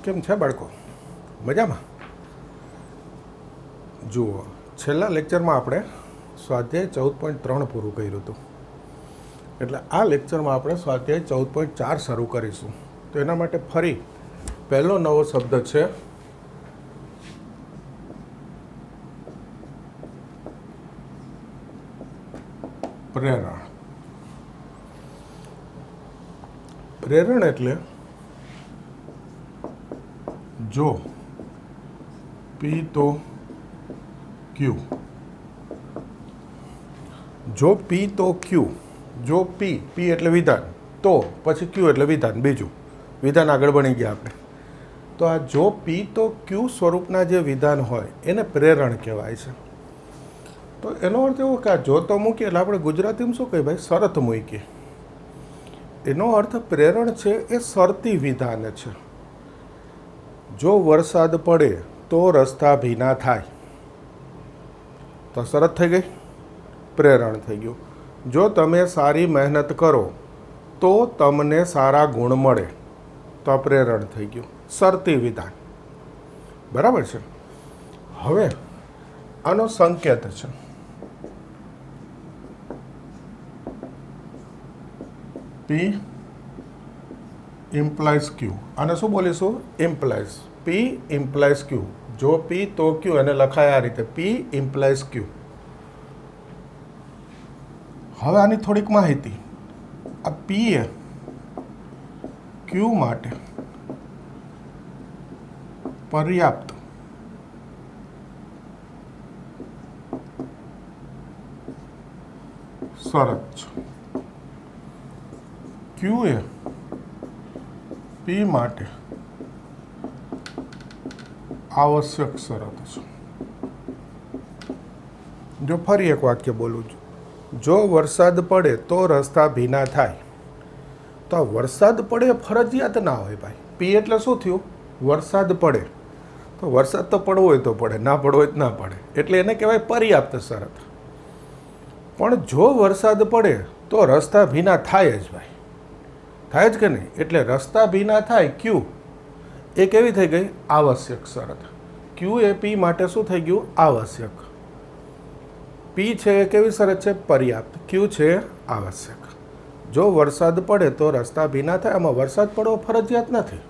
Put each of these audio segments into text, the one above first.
કેમ છે બાળકો? મજામાં? જુઓ, છેલ્લા લેક્ચરમાં આપણે સ્વાધ્યાય 14.3 પૂરું કર્યું હતું. એટલે આ લેક્ચરમાં આપણે સ્વાધ્યાય 14.4 શરૂ કરીશું. તો એના માટે ફરી પહેલો નવો શબ્દ છે પ્રેરણ. પ્રેરણ એટલે જો પી તો ક્યુ. જો પી તો ક્યુ. જો પી એટલે વિધાન, તો પછી ક્યુ એટલે વિધાન, બીજું વિધાન આગળ બની ગયા આપણે. તો આ જો પી તો ક્યુ સ્વરૂપના જે વિધાન હોય એને પ્રેરણ કહેવાય છે. તો એનો અર્થ એવો કે આ જો તો મૂકીએ એટલે આપણે ગુજરાતીમાં શું કહીએ ભાઈ? શરત મૂકી. એનો અર્થ પ્રેરણ છે એ શરતી વિધાન છે. જો વરસાદ પડે તો રસ્તા ભીના થાય તો શરત થઈ ગઈ, પ્રેરણ થઈ ગયું. જો તમે સારી મહેનત કરો તો તમને સારા ગુણ મળે તો પ્રેરણ થઈ ગયું, શરતી વિધાન. બરાબર છે. હવે આનો સંકેત છે P ઇમ્પ્લાઇઝ ક્યુ. આને શું બોલીશું? ઇમ્પ્લાઇઝ. P ઇમ્પ્લાઇઝ ક્યુ. જો P તો ક્યુ, એને લખાય આ રીતે P ઇમ્પ્લાઇઝ ક્યુ. હવે આની થોડીક માહિતી. આ P એ ક્યુ માટે પર્યાપ્ત શરત છે. ક્યુ એ પી માટે આવશ્યક શરત છે. જો ફરી એક વાક્ય બોલું છું. જો વરસાદ પડે તો રસ્તા ભીના થાય. તો વરસાદ પડે ફરજિયાત ના હોય ભાઈ. પી એટલે શું થયું? વરસાદ પડે. તો વરસાદ તો પડવો હોય તો પડે, ના પડવો હોય તો ના પડે. એટલે એને કહેવાય પર્યાપ્ત શરત. પણ જો વરસાદ પડે તો રસ્તા ભીના થાય જ ભાઈ. થાય જ કે નહીં? એટલે રસ્તા ભીના થાય ક્યુ એ કેવી થઈ ગઈ? આવશ્યક શરત. ક્યુ એ પી માટે શું થઈ ગયું? આવશ્યક. પી છે એ કેવી શરત છે? પર્યાપ્ત. ક્યુ છે આવશ્યક. જો વરસાદ પડે તો રસ્તા ભીના થાય. આમાં વરસાદ પડવો ફરજિયાત નથી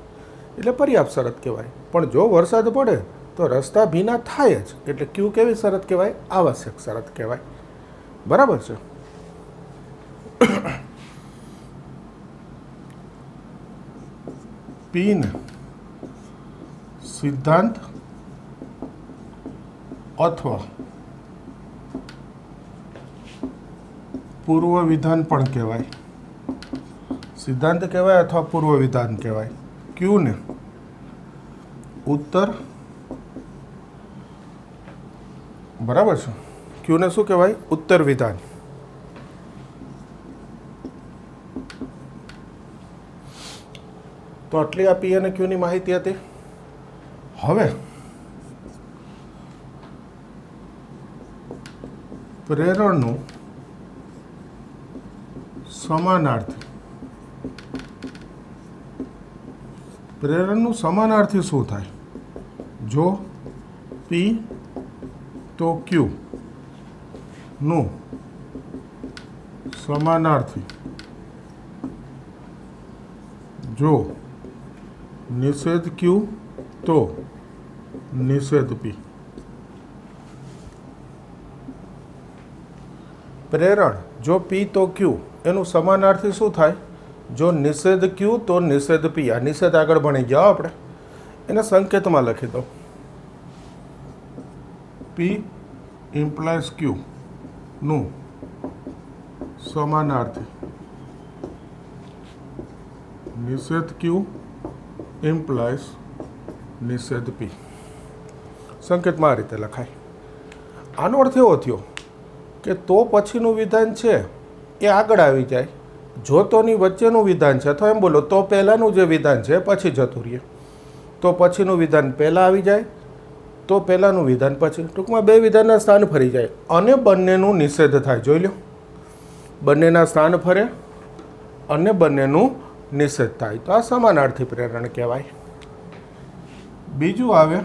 એટલે પર્યાપ્ત શરત કહેવાય. પણ જો વરસાદ પડે તો રસ્તા ભીના થાય જ એટલે ક્યુ કેવી શરત કહેવાય? આવશ્યક શરત કહેવાય. બરાબર છે. પી ને સિદ્ધાંત અથવા પૂર્વ વિધાન પણ કહેવાય. સિદ્ધાંત કહેવાય અથવા પૂર્વ વિધાન કહેવાય. ક્યુ ને ઉત્તર, બરાબર છે. ક્યુ ને શું કહેવાય? ઉત્તર વિધાન. તો આટલી આ પી અને ક્યુની માહિતી હતી. હવે પ્રેરણનું સમાનાર્થી. પ્રેરણનું સમાનાર્થી શું થાય? જો પી તો ક્યુ નું સમાનાર્થી જો નિષેધ ક્યુ તો નિષેધ પી. પ્રેરણ જો પી તો ક્યુ એનું સમાનાર્થી શું થાય? જો નિષેધ ક્યુ તો નિષેધ પી. આ નિષેધ આગળ ભણી ગયા આપણે. એને સંકેતમાં લખી દો. પી ઇમ્પ્લાઇઝ ક્યુ નું સમાનાર્થી નિષેધ ક્યુ ઇમ્પ્લાઇઝ નિષેધ પી. સંકેતમાં આ રીતે લખાય. આનો અર્થ એવો થયો કે તો પછીનું વિધાન છે એ આગળ આવી જાય. જો તોની વચ્ચેનું વિધાન છે અથવા એમ બોલો તો પહેલાંનું જે વિધાન છે પછી જતું રહીએ. તો પછીનું વિધાન પહેલાં આવી જાય, તો પહેલાંનું વિધાન પછી. ટૂંકમાં બે વિધાનના સ્થાન ફરી જાય અને બંનેનું નિષેધ થાય. જોઈ લો, બંનેના સ્થાન ફરે અને બંનેનું નિષેધ થાય. તો આ સમાનાર્થી પ્રેરણ કહેવાય. બીજું આવે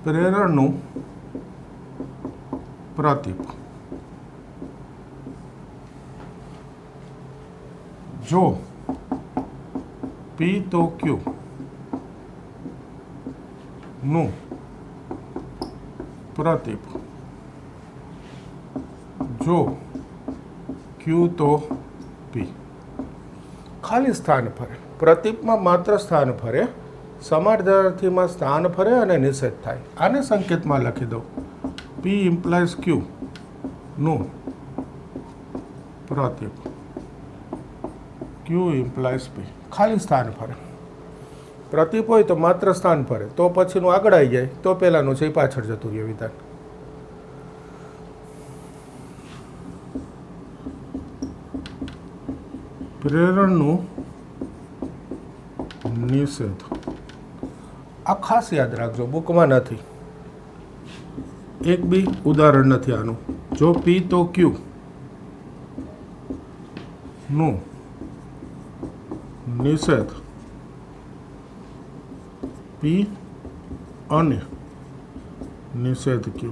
પ્રેરણનું પ્રતીક. જો P તો Q નું પ્રતીક, જો Q તો P. ખાલી સ્થાન ફરે. પ્રતીકમાં માત્ર સ્થાન ફરે, સમાનાર્થીમાં સ્થાન ફરે અને નિષેધ થાય. આને સંકેતમાં લખી દો. P ઇમ્પ્લાઇઝ Q નું પ્રતીક, Q ઇમ્પ્લાઇઝ P. ખાલી સ્થાન ફરે. પ્રતીક હોય તો માત્ર સ્થાન ફરે, તો પછીનું આગળ આવી જાય, તો પહેલાંનું છે એ પાછળ જતું રહે વિધાન. પ્રેરણનું નિષેધ. આ ખાસ યાદ રાખજો, બુકમાં નથી. એક બી ઉદાહરણ નથી આનું. જો P તો Q નું નિષેધ P અને નિષેધ Q.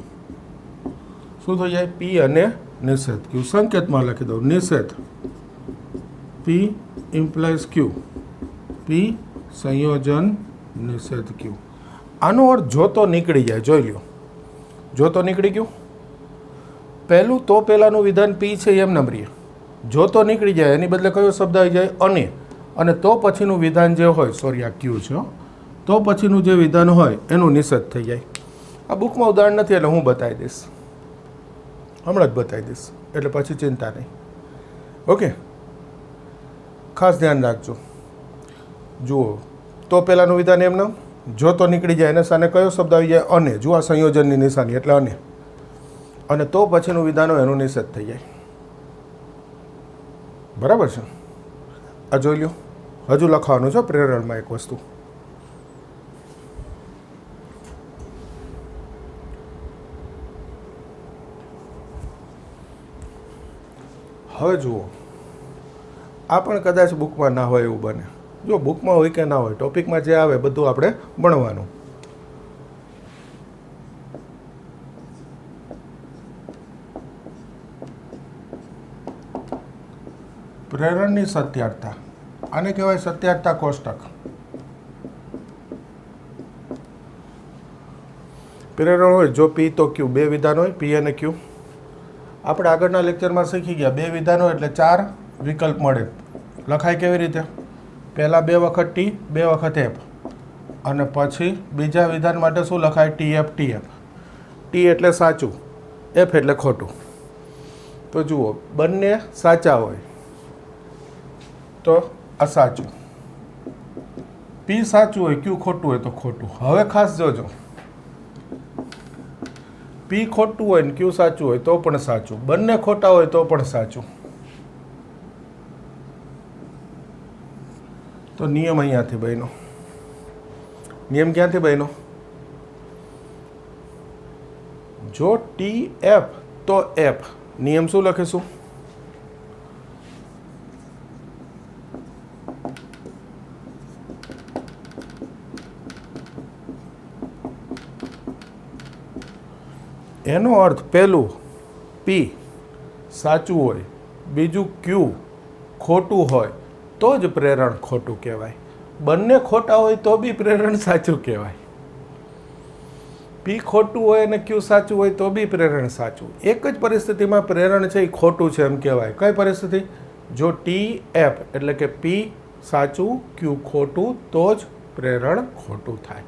શું થઈ જાય? P અને નિષેધ Q. સંકેતમાં લખી દઉં. નિષેધ P ઇમ્પ્લાઇઝ Q, P સંયોજન નિષેધ Q. આનો અર્થ જો તો નીકળી જાય. જોઈ લ્યો, જો તો નીકળી ગયું. પહેલું તો પહેલાંનું વિધાન P છે એમ નંબરીએ. જો તો નીકળી જાય, એની બદલે કયો શબ્દ આવી જાય? અને તો પછીનું વિધાન જે હોય, સોરી આ Q છે, તો પછીનું જે વિધાન હોય એનું નિષેધ થઈ જાય. આ બુકમાં ઉદાહરણ નથી એટલે હું બતાવી દઈશ, હમણાં જ બતાવી દઈશ, એટલે પછી ચિંતા નહીં. ઓકે, ખાસ ધ્યાન રાખજો. જુઓ, તો પહેલાંનું વિધાન એમને જો તો નીકળી જાય, એને સામે કયો શબ્દ આવી જાય? અને. જુઓ, આ સંયોજનની નિશાની એટલે અને તો પછીનું વિધાન હોય એનું નિષેધ થઈ જાય. બરાબર છે? આ જોઈ લો. હજુ લખવાનું છે પ્રેરણમાં એક વસ્તુ. હવે જુઓ, આ પણ કદાચ બુકમાં ના હોય એવું બને. જો બુકમાં હોય કે ના હોય, ટોપિકમાં જે આવે બધું આપણે ભણવાનું. પ્રેરણની સત્યાર્થતા. આને કહેવાય સત્યાર્થતા કોષ્ટક. પ્રેરણ હોય જો P તો Q, બે વિધાન હોય P અને Q. આપણે આગળના લેક્ચરમાં શીખી ગયા, બે વિધાનો એટલે 4 વિકલ્પ મળે. લખાય કેવી રીતે? પહેલાં 2 વખત T, 2 વખત F, અને પછી બીજા વિધાન માટે શું લખાય? TF, TF. T એટલે સાચું, F એટલે ખોટું. તો જુઓ, બંને સાચા હોય તો આ સાચું, P સાચું હોય, Q ખોટું હોય તો ખોટું. હવે ખાસ જોજો, P ખોટું હોય ને Q સાચું હોય તો પણ સાચું, બંને ખોટા હોય તો પણ સાચું. તો નિયમ અહીંયાથી બન્યો. નિયમ ક્યાંથી બન્યો? જો TF તો F. નિયમ શું લખીશું? એનો અર્થ પહેલું P સાચું હોય, બીજું Q ખોટું હોય તો જ પ્રેરણ ખોટું કહેવાય. બંને ખોટા હોય તો બી પ્રેરણ સાચું કહેવાય. P ખોટું હોય અને Q સાચું હોય તો બી પ્રેરણ સાચું. એક જ પરિસ્થિતિમાં પ્રેરણ છે એ ખોટું છે એમ કહેવાય. કઈ પરિસ્થિતિ? જો TF એટલે કે P સાચું, Q ખોટું, તો જ પ્રેરણ ખોટું થાય.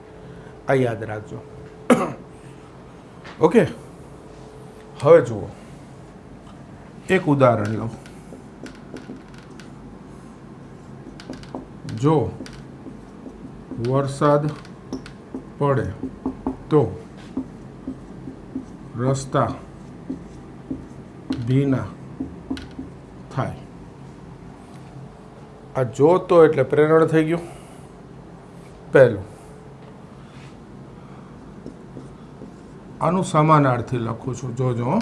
આ યાદ રાખજો. ઓકે, હવે જુઓ, એક ઉદાહરણ લો. જો વરસાદ પડે તો રસ્તા ભીના થાય. આ જો તો એટલે પ્રેરણ થઈ ગયું પહેલું. આનું સમાનાર્થી લખું છું, જોજો.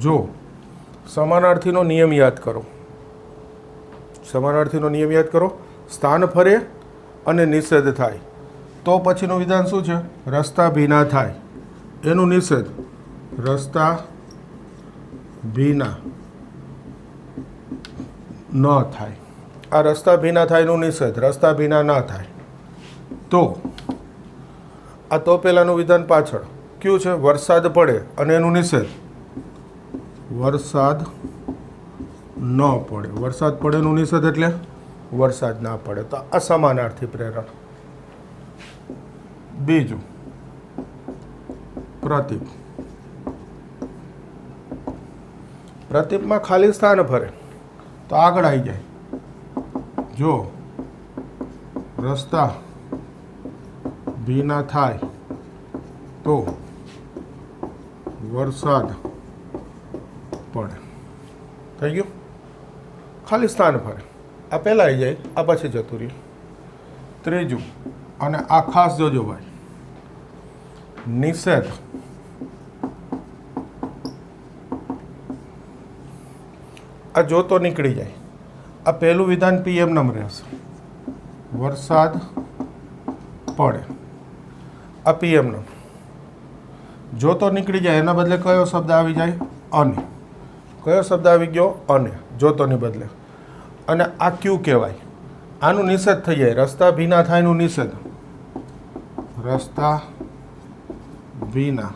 જો સમાનાર્થીનો નિયમ યાદ કરો. સમાનાર્થીનો નિયમ યાદ કરો, સ્થાન ફરે અને નિષેધ થાય તો પછીનું વિધાન શું છે? રસ્તા ભીના થાય એનું નિષેધ, રસ્તા ભીના ન થાય. આ રસ્તા ભીના થાય એનું નિષેધ, રસ્તા ભીના ન થાય. તો આ તો પહેલાંનું વિધાન પાછળ કયું છે? વરસાદ પડે અને એનું નિષેધ, વરસાદ ન પડે. વરસાદ પડે એનું નિષેધ એટલે વરસાદ ના પડે. તો આ સમાનાર્થી પ્રેરણ. બીજું પ્રતીપ. પ્રતીપમાં ખાલી સ્થાન ફરે તો આગળ આવી જાય. જો રસ્તા ભીના થાય તો વરસાદ પડે. થઈ ગયું? ખાલી સ્થાન ફરે. આ પહેલાં આવી જાય, આ પછી જતું રહ્યું. ત્રીજું, અને આ ખાસ જોજો ભાઈ, નિષેધ. આ જો તો નીકળી જાય. આ પહેલું વિધાન પીએમ નમ રહેશે, વરસાદ પડે. આ પીએમ નમ. જો તો નીકળી જાય એના બદલે કયો શબ્દ આવી જાય? અને. કયો શબ્દ આવી ગયો? અને. જો તોની બદલે. અને આ ક્યુ કહેવાય. આનું નિષેધ થઈ જાય. રસ્તા ભીના થાય એનું નિષેધ, રસ્તા ભીના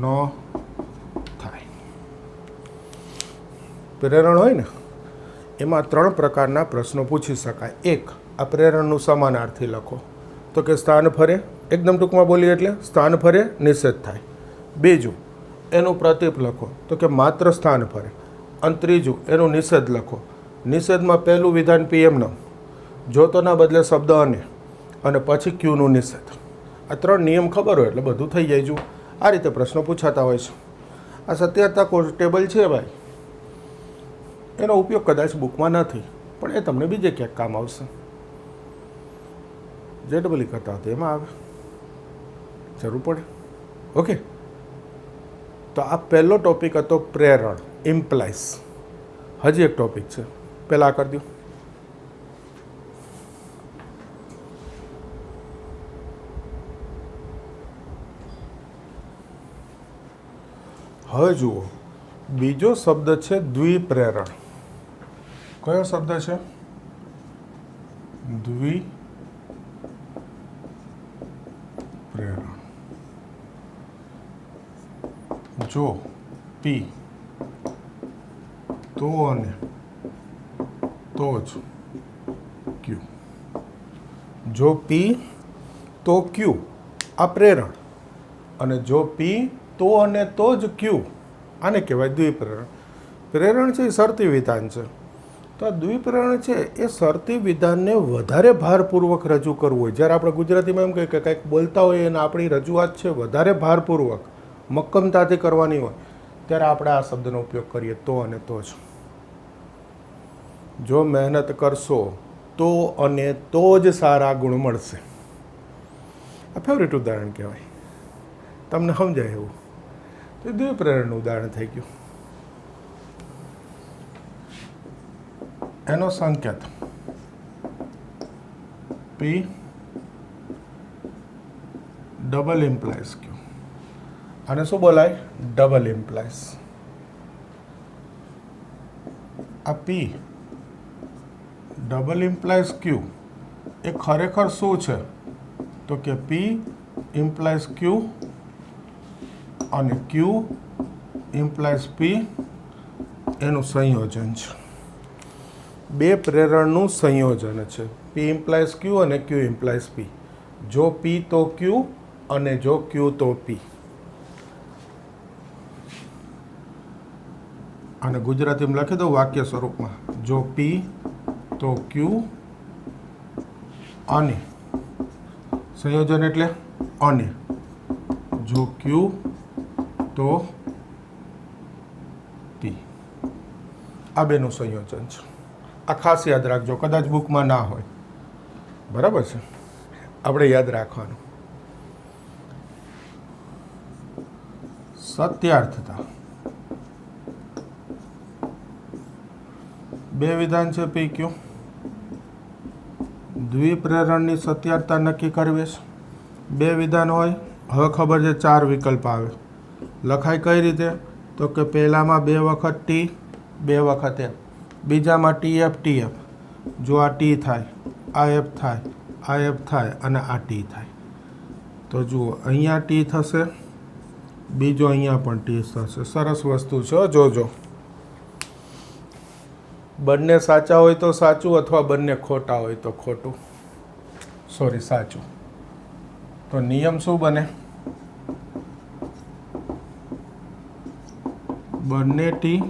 ન થાય. પ્રેરણ હોય ને એમાં 3 પ્રકારના પ્રશ્નો પૂછી શકાય. એક, આ પ્રેરણનું સમાનાર્થી લખો તો કે સ્થાન ફરે, એકદમ ટૂંકમાં બોલીએ એટલે સ્થાન ફરે નિષેધ થાય. બીજું, એનું પ્રતીપ લખો તો કે માત્ર સ્થાન ફરે. અને ત્રીજું, એનું નિષેધ લખો. નિષેધમાં પહેલું વિધાન પીએમનો, જોતોના બદલે શબ્દ અને પછી ક્યુનું નિષેધ. આ 3 નિયમ ખબર હોય એટલે બધું થઈ જાય. જો આ રીતે પ્રશ્નો પૂછાતા હોય છે. આ 77 કોર્સ ટેબલ છે ભાઈ, એનો ઉપયોગ કદાચ બુકમાં નથી પણ એ તમને બીજે ક્યાંક કામ આવશે. જે ડબલી કરતા હતા એમાં આવે, જરૂર પડે. ઓકે, તો આ પહેલો ટોપિક હતો પ્રેરણ, ઇમ્પ્લાઇઝ. હજી એક ટોપિક છે, પહેલાં આ કરી દઉં. હવે જુઓ, બીજો શબ્દ છે દ્વિપ્રેરણ. કયો શબ્દ છે? દ્વિપ્રેરણ. જો પી તો અને તો જ ક્યુ. જો પી તો ક્યુ, આ પ્રેરણ. અને જો પી તો અને તો જ ક્યુ, આને કહેવાય દ્વિપ્રેરણ. પ્રેરણ છે એ શરતી વિધાન છે. તો આ દ્વિપ્રેરણ છે એ શરતી વિધાનને વધારે ભારપૂર્વક રજૂ કરવું હોય. જ્યારે આપણે ગુજરાતીમાં એમ કહીએ કે કંઈક બોલતા હોઈએ અને આપણી રજૂઆત છે વધારે ભારપૂર્વક મક્કમતાથી કરવાની હોય ત્યારે આપણે આ શબ્દનો ઉપયોગ કરીએ, તો અને તો જ. જો મહેનત કરશો તો અને તો જ સારા ગુણ મળશે. આ ફેવરેટ ઉદાહરણ કહેવાય, તમને સમજાય એવું. તો દ્વિપ્રેરણનું ઉદાહરણ થઈ ગયું. એનો સંકેત પી ડબલ ઇમ્પ્લાઇઝ ક્યુ. આને શું બોલાય? Double implies. આ પી ડબલ ઇમ્પ્લાઇઝ ક્યુ એ ખરેખર શું છે? તો કે પી ઇમ્પ્લાઇઝ ક્યુ અને ક્યુ ઇમ્પ્લાઇઝ પી એનું સંયોજન છે. બે પ્રેરણનું સંયોજન છે. પી ઇમ્પ્લાઇઝ ક્યુ અને ક્યુ ઇમ્પ્લાઇઝ પી. જો પી તો ક્યુ અને જો ક્યુ તો પી. અને ગુજરાતીમાં લખી દો વાક્ય સ્વરૂપમાં. જો પી તો ક્યુ અને સંયોજન એટલે અને, જો ક્યુ તો પી. આ બેનું સંયોજન છે. આ ખાસ યાદ રાખજો, કદાચ બુકમાં ના હોય. બરાબર છે, આપણે યાદ રાખવાનું. સત્યાર્થતા. બે વિધાન છે પી ક્યુ. દ્વિપ્રેરણની સત્યારતા નક્કી કરવી છે. બે વિધાન હોય, હવે ખબર છે 4 વિકલ્પ આવે. લખાય કઈ રીતે? તો કે પહેલામાં 2 વખત ટી, 2 વખત એફ, બીજામાં ટીએફ ટીએફ. જો આ ટી થાય, આ એફ થાય, આ એફ થાય અને આ ટી થાય, તો જુઓ અહીંયા ટી થશે, બીજો અહીંયા પણ ટી થશે. સરસ વસ્તુ છે, જોજો. બંને સાચા હોય તો સાચું, અથવા બંને ખોટા હોય તો ખોટું. સોરી, સાચું. તો નિયમ શું બને? બંને ટી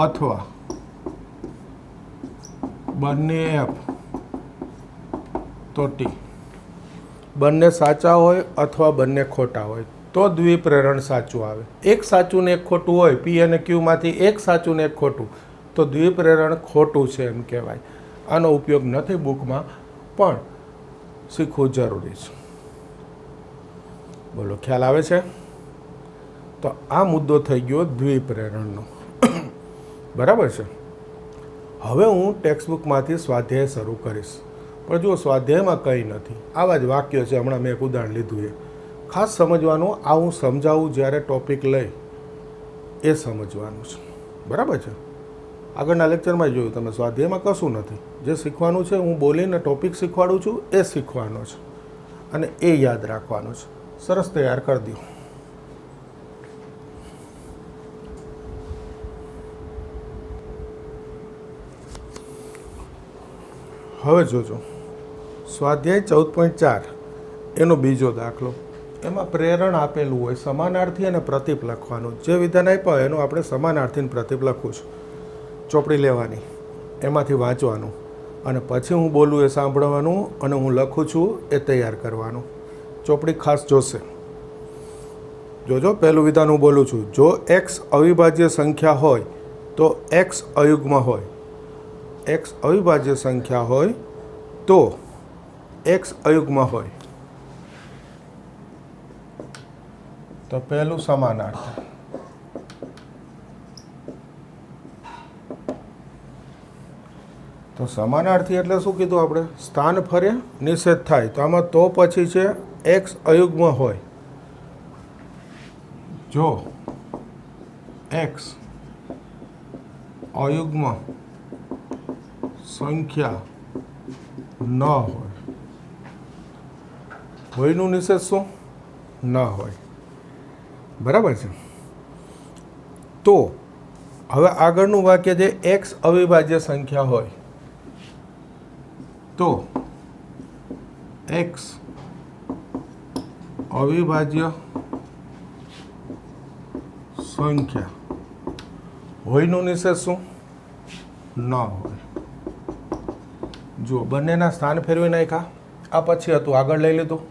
અથવા બંને એફ તો ટી. બંને સાચા હોય અથવા બંને ખોટા હોય તો દ્વિપ્રેરણ સાચું આવે. એક સાચું ને એક ખોટું હોય, પી અને ક્યુમાંથી એક સાચું ને એક ખોટું, તો દ્વિપ્રેરણ ખોટું છે એમ કહેવાય. આનો ઉપયોગ નથી બુકમાં, પણ શીખવું જરૂરી છે. બોલો, ખ્યાલ આવે છે? તો આ મુદ્દો થઈ ગયો દ્વિપ્રેરણનો. બરાબર છે. હવે હું ટેક્સ્ટબુકમાંથી સ્વાધ્યાય શરૂ કરીશ, પણ જો સ્વાધ્યાયમાં કંઈ નથી, આવા જ વાક્યો છે. હમણાં મેં એક ઉદાહરણ લીધું, એ ખાસ સમજવાનું. આ હું સમજાવું જ્યારે ટોપિક લઈ એ સમજવાનું છે. બરાબર છે. આગળના લેક્ચરમાં જોયું તમે, સ્વાધ્યાયમાં કશું નથી. જે શીખવાનું છે, હું બોલીને ટોપિક શીખવાડું છું એ શીખવાનો છે અને એ યાદ રાખવાનો છે. સરસ, તૈયાર કરી દો. હવે જોજો, સ્વાધ્યાય 14.4 એનો બીજો દાખલો. એમાં પ્રેરણ આપેલું હોય, સમાનાર્થી અને પ્રતીપ લખવાનું. જે વિધાન આપ્યા હોય એનું આપણે સમાનાર્થી અને પ્રતીપ લખવું છે. ચોપડી લેવાની, એમાંથી વાંચવાનું, અને પછી હું બોલું એ સાંભળવાનું, અને હું લખું છું એ તૈયાર કરવાનું. ચોપડી ખાસ જોશે. જોજો, પહેલું વિધાન હું બોલું છું. જો એક્સ અવિભાજ્ય સંખ્યા હોય તો એક્સ અયુગ્મ હોય. એક્સ અવિભાજ્ય સંખ્યા હોય તો એક્સ અયુગ્મ હોય. તો પહેલું સમાનાર્થી. તો સમાનાર્થી એટલે શું કીધું આપણે? સ્થાન ફરે નિષેધ થાય. તો આમાં તો પછી છે એક્સ અયુગ્મ હોય. જો એક્સ અયુગ્મ સંખ્યા ન હોય, હોયનું નિષેધ શું? ન હોય. બરાબર છે. તો હવે આગળનું વાક્ય છે એક્સ અવિભાજ્ય સંખ્યા હોય તો એક્સ અવિભાજ્ય સંખ્યા, હોયનું નિષેધ શું? ન હોય. જુઓ, બંનેના સ્થાન ફેરવી નાખ્યા. આ પછી હતું, આગળ લઈ લીધું.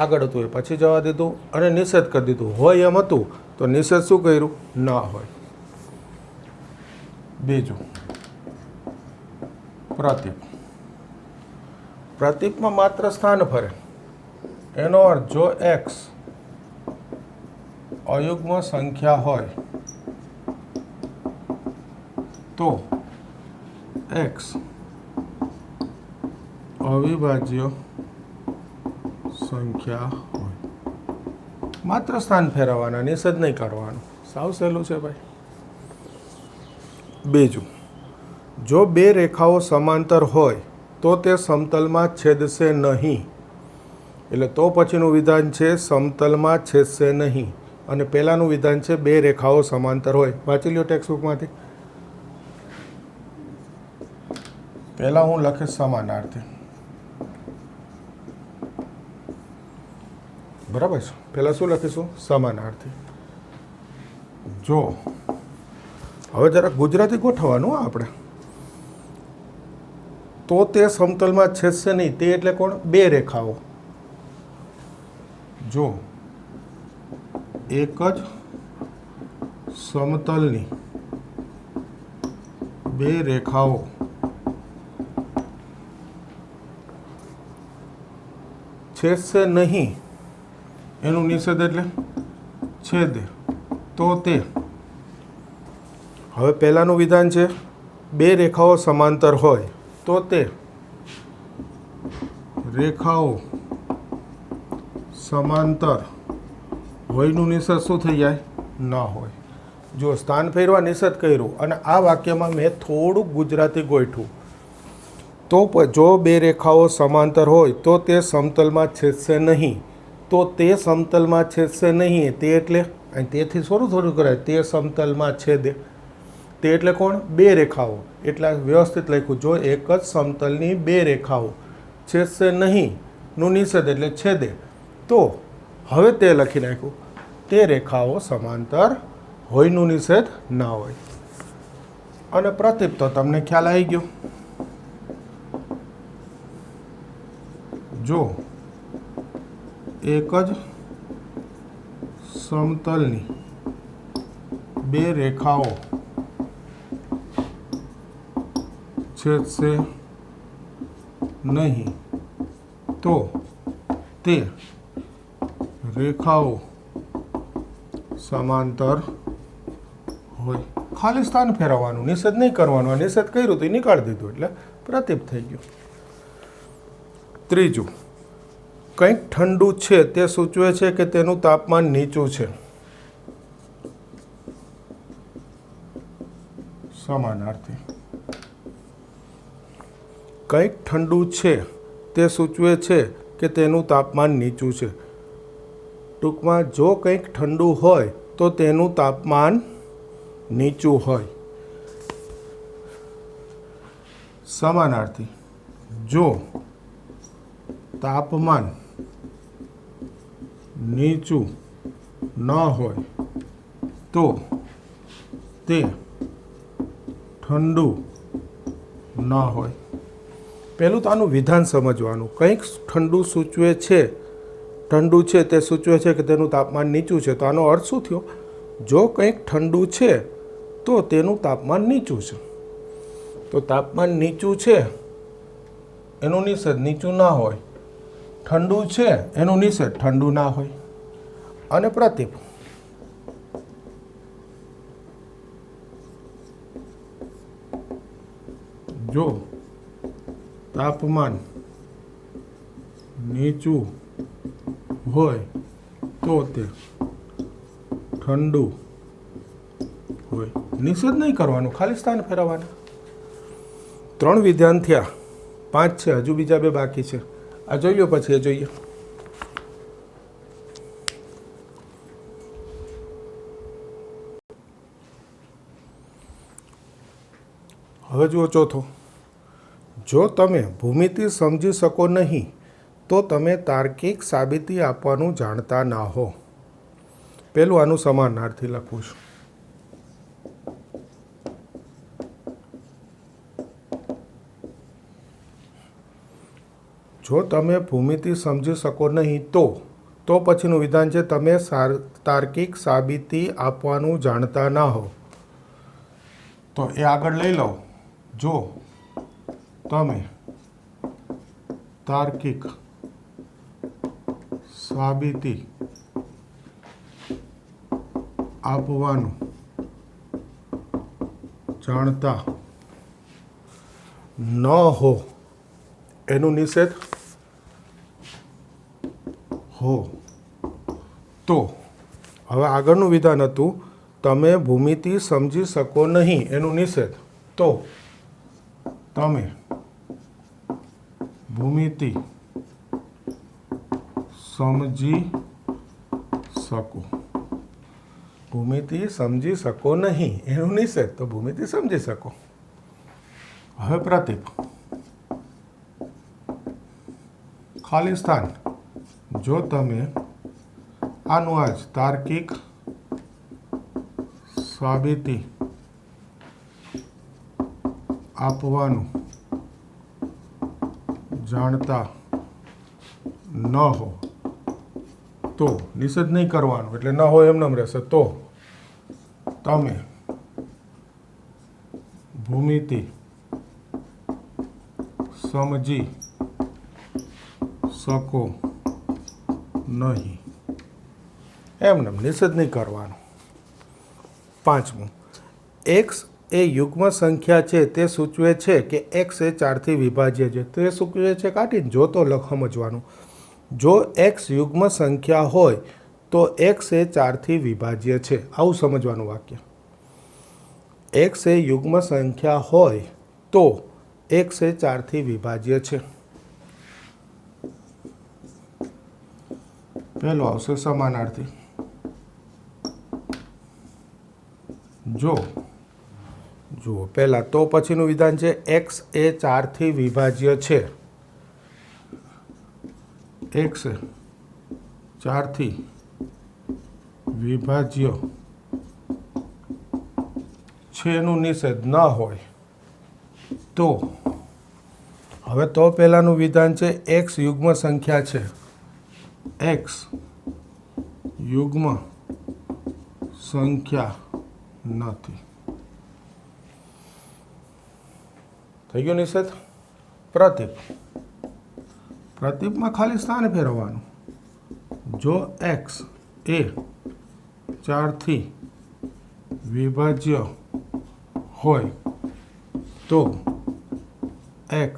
આગળ હતું એ પછી જવા દીધું, અને નિષેધ કરી દીધું. હોય એમ હતું તો નિષેધ શું કર્યું? ન હોય. બીજું, પ્રતીપ. પ્રતીપમાં માત્ર સ્થાન ફરે. એનો અર્થ, જો એક્સ અયુગ્મ સંખ્યા હોય તો એક્સ અવિભાજ્ય સંખ્યા હોય. માત્ર સ્થાન ફેરવવાના, નિષેધ નહીં કરવાનું. સાવ સહેલું છે ભાઈ. બીજું, જો બે રેખાઓ સમાંતર હોય તો તે સમતલમાં છેદશે નહીં. એટલે તો પછીનું વિધાન છે સમતલમાં છેદશે નહીં, અને પહેલાંનું વિધાન છે બે રેખાઓ સમાંતર હોય. વાંચી લ્યો ટેક્સ્ટબુકમાંથી. પહેલાં હું લખીશ સમાનાર્થી. બરાબર છે. પહેલાં શું લખીશું? સમાનાર્થી. જો હવે જરા ગુજરાતી ગોઠવવાનું આપણે. તો તે સમતલમાં છેદશે નહીં. તે એટલે કોણ? બે રેખાઓ. જો એક જ સમતલની બે રેખાઓ છેદશે નહીં, એનું નિષેધ એટલે છેદે, તો તે. હવે પહેલાંનું વિધાન છે બે રેખાઓ સમાંતર હોય તો તે રેખાઓ સમાંતર હોયનું નિષેધ શું થઈ જાય? ન હોય. જો સ્થાન ફેરવા નિષેધ કર્યું અને આ વાક્યમાં મેં થોડુંક ગુજરાતી ગોઠવું તો જો બે રેખાઓ સમાંતર હોય તો તે સમતલમાં છેદશે નહીં. તો તે સમતલમાં છેદશે નહીં તે એટલે તેથી થોડું કરાય તે સમતલમાં છેદે. તે એટલે કોણ? બે રેખાઓ. એટલે વ્યવસ્થિત લખ્યું. જો એક જ સમતલની બે રેખાઓ છેદશે નહીં નું નિષેધ એટલે છેદે. તો હવે તે લખી નાખ્યું તે રેખાઓ સમાંતર હોયનું નિષેધ ના હોય. અને પ્રતીપ તો તમને ખ્યાલ આવી ગયો. જો એક જ સમતલની બે રેખાઓ છેદશે નહીં તો તે રેખાઓ સમાંતર હોય. ખાલી સ્થાન ફેરવવાનું, નિષેધ નહીં કરવાનું. નિષેધ કર્યું તો એ નીકાળી દીધું એટલે પ્રતીપ થઈ ગયું. ત્રીજું, કંઈક ઠંડુ છે તે સૂચવે છે કે તેનું તાપમાન નીચું છે. સમાનાર્થી. કંઈક ઠંડુ છે તે સૂચવે છે કે તેનું તાપમાન નીચું છે. ટૂંકમાં જો કંઈક ઠંડુ હોય તો તેનું તાપમાન નીચું હોય. સમાનાર્થી. જો તાપમાન નીચું ન હોય તો તે ઠંડુ ન હોય. પહેલું તો આનું વિધાન સમજવાનું. કંઈક ઠંડુ સૂચવે છે, ઠંડુ છે તે સૂચવે છે કે તેનું તાપમાન નીચું છે. તો આનો અર્થ શું થયો? જો કંઈક ઠંડુ છે તો તેનું તાપમાન નીચું છે. તો તાપમાન નીચું છે એનું નિષેધ નીચું ના હોય. ઠંડુ છે એનું નિષેધ ઠંડુ ના હોય. અને પ્રતીપ. જો તાપમાન નીચું હોય તો તે ઠંડુ હોય. નિષેધ નહીં કરવાનું, ખાલી સ્થાન ફેરવવાના. 3 વિધાન થયા, 5 છે, હજુ બીજા 2 બાકી છે. આ જોઈ લો પછી એ જોઈએ. હવે જુઓ ચોથો. જો તમે ભૂમિતિ સમજી શકો નહીં તો તમે તાર્કિક સાબિતી આપવાનું જાણતા ના હો. પહેલું આનું સમાનાર્થી લખું છું. જો તમે ભૂમિતિ સમજી શકો નહીં તો પછીનું વિધાન છે તમે તાર્કિક સાબિતી આપવાનું જાણતા ના હો. તો એ આગળ લઈ લો. જો તમે તાર્કિક સાબિતી આપવાનું જાણતા ન હો એનું નિષેધ હો. તો હવે આગળનું વિધાન હતું તમે ભૂમિતિ સમજી શકો નહીં એનું નિષેધ. તો તમે ભૂમિતિ સમજી શકો. ભૂમિતિ સમજી શકો નહીં એનું નિષેધ. તો ભૂમિતિ સમજી શકો. હવે પ્રતીપ. ખાલી સ્થાન. જો તમે આનું આજ તાર્કિક સાબિતી આપવાનું જાણતા ન હો તો નિષેધ નહીં કરવાનું, એટલે ન હોય એમ રહેશે. તો તમે ભૂમિતિ સમજી શકો નહીં એમને નિષેધ નહીં કરવાનું. 5મું, એ યુગ્મ સંખ્યા છે તે સૂચવે છે કે x એ 4થી વિભાજ્ય છે. તો એ સૂચવે છે કાઢીને જો તો સમજવાનું. જો x યુગ્મ સંખ્યા હોય તો x એ 4થી વિભાજ્ય છે. આવું સમજવાનું વાક્ય. x એ યુગ્મ સંખ્યા હોય તો x એ 4થી વિભાજ્ય છે. પહેલો આવશે સમાનાર્થી. જો જુઓ પહેલાં તો પછીનું વિધાન છે x એ 4થી વિભાજ્ય છે. x એ 4થી વિભાજ્ય છે એનું નિષેધ ન હોય તો હવે તો પહેલાંનું વિધાન છે x યુગ્મ સંખ્યા છે. x યુગ્મ સંખ્યા નથી. થઈ ગયું નિષેધ. પ્રતીપ. પ્રતીપમાં ખાલી સ્થાન ફેરવવાનું. જો x એ 4થી વિભાજ્ય હોય તો x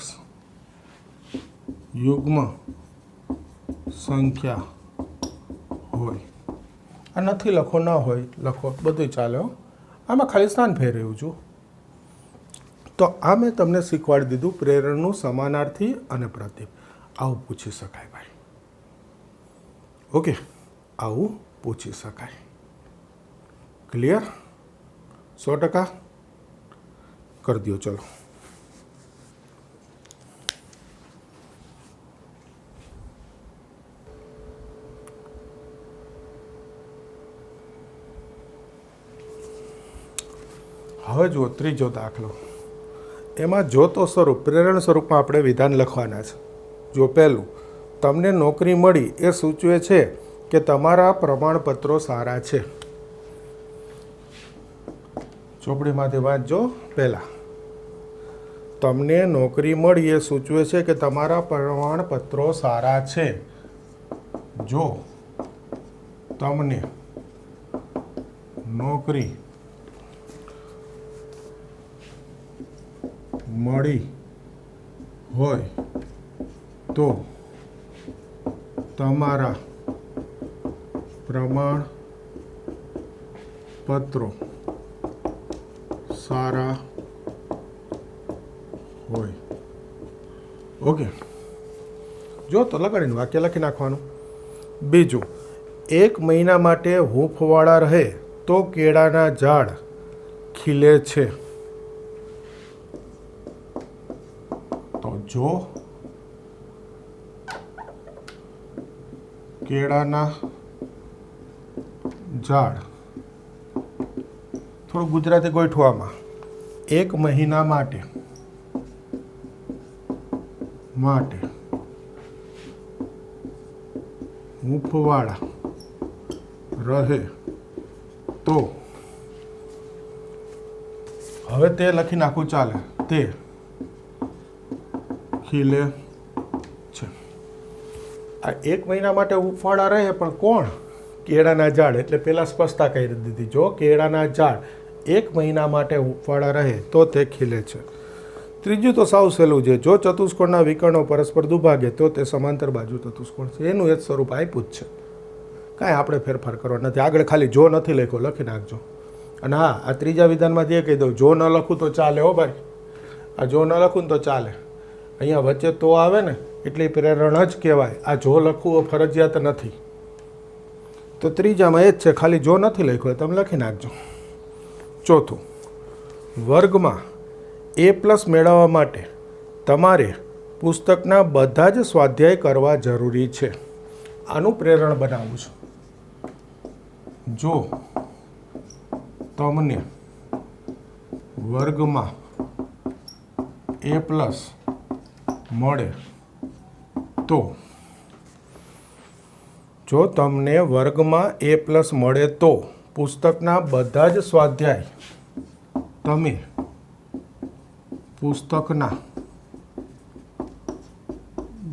યુગ્મ સંખ્યા હોય. આ નથી લખો ન હોય લખો બધું ચાલે હો. આમાં ખાલી સ્થાન ફેરવ્યું છું. તો આ મેં તમને શીખવાડી દીધું પ્રેરણનું સમાનાર્થી અને પ્રતીપ. આવું પૂછી શકાય ભાઈ. ઓકે, આવું પૂછી શકાય. ક્લિયર? 100% કરી દો. ચલો હવે જુઓ ત્રીજો દાખલો. એમાં જોતો સ્વરૂપ પ્રેરણ સ્વરૂપમાં આપણે વિધાન લખવાના છે. જો પહેલું, તમને નોકરી મળી એ સૂચવે છે કે તમારા પ્રમાણપત્રો સારા છે. ચોપડીમાંથી વાંચજો. પહેલાં, તમને નોકરી મળી એ સૂચવે છે કે તમારા પ્રમાણપત્રો સારા છે. જો તમને નોકરી મળી હોય તો તમારા પ્રમાણપત્રો સારા હોય. ઓકે, જો તો લગાડીને વાક્ય લખી નાખવાનું. બીજું, 1 મહિના માટે હૂંફવાળા રહે તો કેળાના ઝાડ ખીલે છે. તો જો કેળાના ઝાડ, થોડું ગુજરાતી ગોઠવામાં, 1 મહિના માટે હૂંફવાળા રહે તો, હવે તે લખી નાખવું ચાલે. તે ખીલે છે. આ 1 મહિના માટે હૂંફવાળા રહે પણ કોણ? કેળાના ઝાડ. એટલે પહેલાં સ્પષ્ટતા કરી દીધી. જો કેળાના ઝાડ 1 મહિના માટે હૂંફવાળા રહે તો તે ખીલે છે. ત્રીજું તો સાવ સહેલું છે. જો ચતુષ્કોણના વિકર્ણો પરસ્પર દુભાગે તો તે સમાંતર બાજુ ચતુષ્કોણ છે. એનું એ જ સ્વરૂપ આપ્યું જ છે. કાંઈ આપણે ફેરફાર કરવા નથી. આગળ ખાલી જો નથી લખ્યો લખી નાખજો. અને હા, આ ત્રીજા વિધાનમાં એ કહી દઉં, જો ન લખું તો ચાલે હો ભાઈ. આ જો ન લખું ને તો ચાલે. અહીંયા વચ્ચે તો આવે ને એટલે પ્રેરણ જ કહેવાય. આ જો લખવું ફરજિયાત નથી. તો ત્રીજામાં એ જ છે, ખાલી જો નથી લખ્યો તમે લખી નાખજો. ચોથું, વર્ગમાં A+ મેળવવા માટે તમારે પુસ્તકના બધા જ સ્વાધ્યાય કરવા જરૂરી છે. આનું પ્રેરણ બનાવું છું. જો તમને વર્ગમાં A+ મળે તો, જો તમને વર્ગમાં A+ મળે તો પુસ્તકના બધા જ સ્વાધ્યાય તમે પુસ્તકના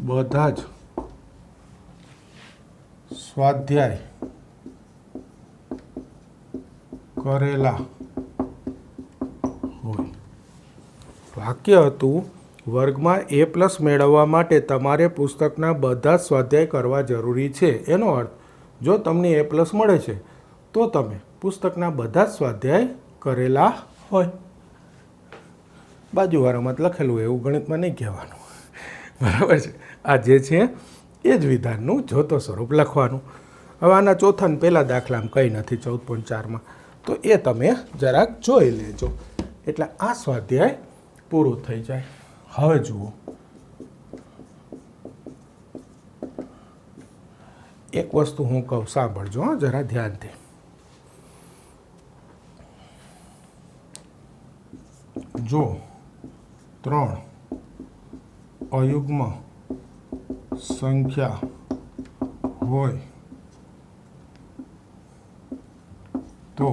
બધા જ સ્વાધ્યાય કરેલા હોય. વાક્ય હતું વર્ગમાં A+ મેળવવા માટે તમારે પુસ્તકના બધા જ સ્વાધ્યાય કરવા જરૂરી છે. એનો અર્થ જો તમને A+ મળે છે તો તમે પુસ્તકના બધા જ સ્વાધ્યાય કરેલા હોય. બાજુવાળામાં લખેલું એવું ગણિતમાં નહીં કહેવાનું, બરાબર છે. આ જે છે એ જ વિધાનનું જોતો સ્વરૂપ લખવાનું. હવે આના ચોથા પહેલા દાખલામાં કંઈ નથી 14.4માં, તો એ તમે જરાક જોઈ લેજો એટલે આ સ્વાધ્યાય પૂરું થઈ જાય. હવે જુઓ, એક વસ્તુ હું કહું સાંભળજો જરા ધ્યાનથી. જો 3 અયુગ્મ સંખ્યા હોય તો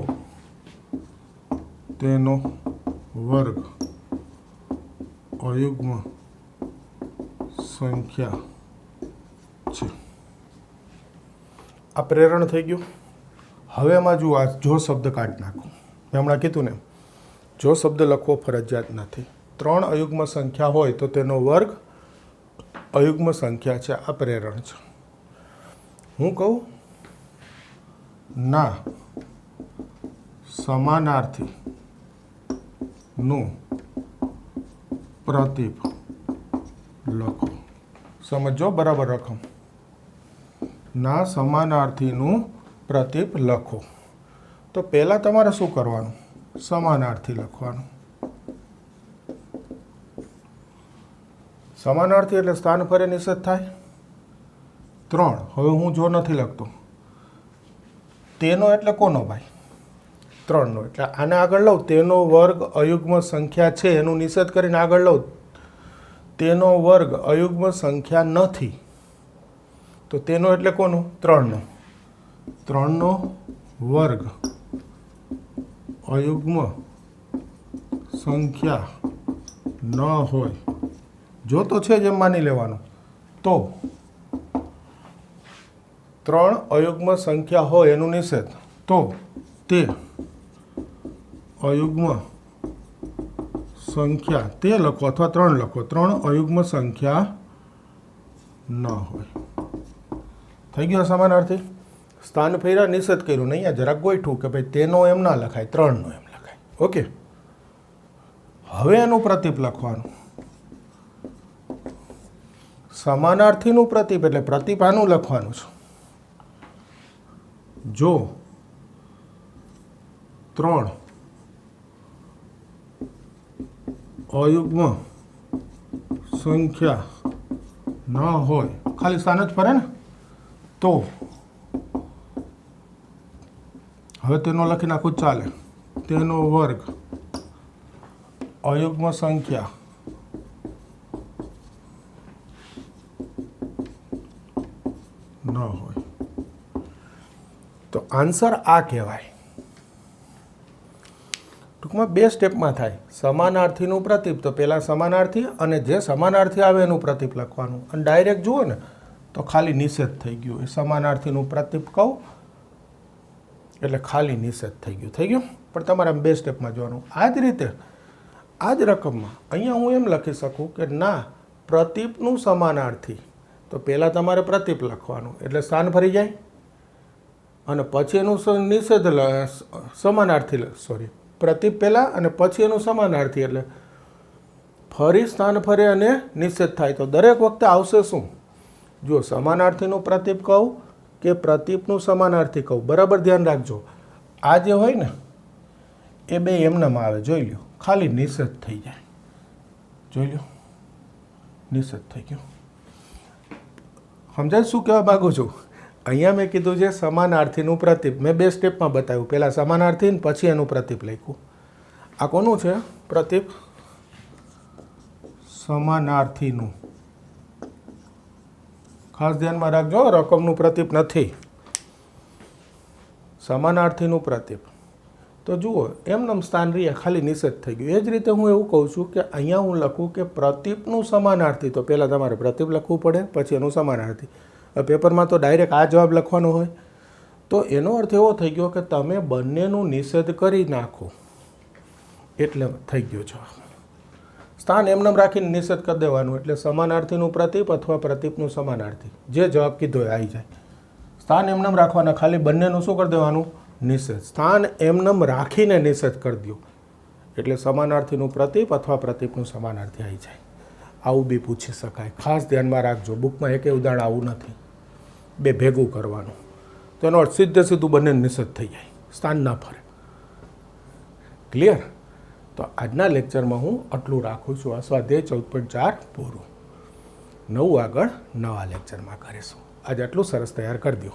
તેનો વર્ગ અયુગ્મ સંખ્યા છે. આ પ્રેરણ થઈ ગયું. હવે એમાં જુઓ, આ જો શબ્દ કાઢી નાખો. મેં હમણાં કીધું ને, જો શબ્દ લખવો ફરજિયાત નથી. 3 અયુગ્મ સંખ્યા હોય તો તેનો વર્ગ અયુગ્મ સંખ્યા છે. આ પ્રેરણ છે. હું કહું ના સમાનાર્થી નું પ્રતીપ લખો. સમજો બરાબર રકમ. ના સમાનાર્થીનું પ્રતીપ લખો. તો પહેલાં તમારે શું કરવાનું? સમાનાર્થી લખવાનું. સમાનાર્થી એટલે સ્થાન ફરે નિષેધ થાય. 3 હવે હું જો નથી લખતો, તેનો એટલે કોનો ભાઈ? 3નો. એટલે આને આગળ લઉં, તેનો વર્ગ અયુગ્મ સંખ્યા છે એનું નિષેધ કરીને આગળ લઉં, તેનો વર્ગ અયુગ્મ સંખ્યા નથી. તો તેનો એટલે કોનો? 3નો. 3નો વર્ગ અયુગ્મ સંખ્યા ન હોય, જો તો છે જ એમ માની લેવાનું. તો 3 અયુગ્મ સંખ્યા હોય એનું નિષેધ, તો તે અયુગ્મ સંખ્યા તે લખો અથવા 3 લખો. 3 અયુગ્મ સંખ્યા ન હોય. થઈ ગયો સમાનાર્થી. સ્થાન ફેરા નિષેધ કર્યું ને અહીંયા જરાક ગોઠવું કે ભાઈ તેનો એમ ના લખાય, 3નો એમ લખાય. ઓકે. હવે એનું પ્રતીપ લખવાનું. સમાનાર્થીનું પ્રતીપ એટલે પ્રતીપ આનું લખવાનું છે. જો 3 અયુગ્મ સંખ્યા ન હોય, ખાલી સ્થાન જ ફરે ને, તો હવે તેનો લખી નાખું ચાલે. તેનો વર્ગ અયુગ્મ સંખ્યા ન હોય. તો આન્સર આ કહેવાય. ટૂંકમાં 2 સ્ટેપમાં થાય. સમાનાર્થીનું પ્રતીપ, તો પહેલાં સમાનાર્થી અને જે સમાનાર્થી આવે એનું પ્રતીપ લખવાનું. અને ડાયરેક્ટ જુઓ ને તો ખાલી નિષેધ થઈ ગયું. એ સમાનાર્થીનું પ્રતીપ કહું એટલે ખાલી નિષેધ થઈ ગયું. થઈ ગયું. પણ તમારે 2 સ્ટેપમાં જોવાનું. આ જ રીતે આ જ રકમમાં અહીંયા હું એમ લખી શકું કે ના પ્રતીપનું સમાનાર્થી, તો પહેલાં તમારે પ્રતીપ લખવાનું એટલે સ્થાન ફરી જાય, અને પછી એનું નિષેધ સમાનાર્થી, સોરી, પ્રતીપ પહેલાં અને પછી એનું સમાનાર્થી, એટલે ફરી સ્થાન ફરે અને નિષેધ થાય. તો દરેક વખતે આવશે શું? જો સમાનાર્થીનું પ્રતીપ કહું કે પ્રતીપનું સમાનાર્થી કહું, બરાબર ધ્યાન રાખજો. આ જે હોય ને એ 2 એમનામાં આવે. જોઈ લો, ખાલી નિષેધ થઈ જાય. જોઈ લો, નિષેધ થઈ ગયો. સમજાય શું કહેવા માગું છું? અહીંયા મેં કીધું છે સમાનાર્થીનું પ્રતીપ. મેં 2 સ્ટેપમાં બતાવ્યું. પહેલાં સમાનાર્થી ને પછી એનું પ્રતીપ લખ્યું. આ કોનું છે પ્રતીપ? સમાનાર્થીનું. ખાસ ધ્યાનમાં રાખજો, રકમનું પ્રતીપ નથી, સમાનાર્થીનું પ્રતીપ. તો જુઓ, એમનેમ સ્થાન રહ્યા, ખાલી નિષેધ થઈ ગયું. એ જ રીતે હું એવું કહું છું કે અહીંયા હું લખું કે પ્રતીપનું સમાનાર્થી, તો પહેલાં તમારે પ્રતીપ લખવું પડે, પછી એનું સમાનાર્થી. પેપરમાં તો ડાયરેક્ટ આ જવાબ લખવાનો હોય. તો એનો અર્થ એવો થઈ ગયો કે તમે બંનેનું નિષેધ કરી નાખો. એટલે થઈ ગયો છે. સ્થાન એમને રાખીને નિષેધ કરી દેવાનું એટલે સમાનાર્થીનું પ્રતીપ અથવા પ્રતીપનું સમાનાર્થી જે જવાબ કીધો એ આવી જાય. સ્થાન એમને રાખવાના, ખાલી બંનેનું શું કરી દેવાનું? નિષેધ. સ્થાન એમને રાખીને નિષેધ કરી દો એટલે સમાનાર્થીનું પ્રતીપ અથવા પ્રતીપનું સમાનાર્થી આવી જાય. આવું બી પૂછી શકાય, ખાસ ધ્યાનમાં રાખજો. બુકમાં એકે ઉદાહરણ આવું નથી, બે ભેગું કરવાનું. તો એનો અર્થ સીધું બંને નિષેધ થઈ જાય, સ્થાન ના ફરે. ક્લિયર? તો આજના લેક્ચરમાં હું આટલું રાખું છું. આ સ્વાધ્યાય 14.4 પૂરું. નવું આગળ નવા લેક્ચરમાં કરીશું. આજે આટલું સરસ તૈયાર કરી દો.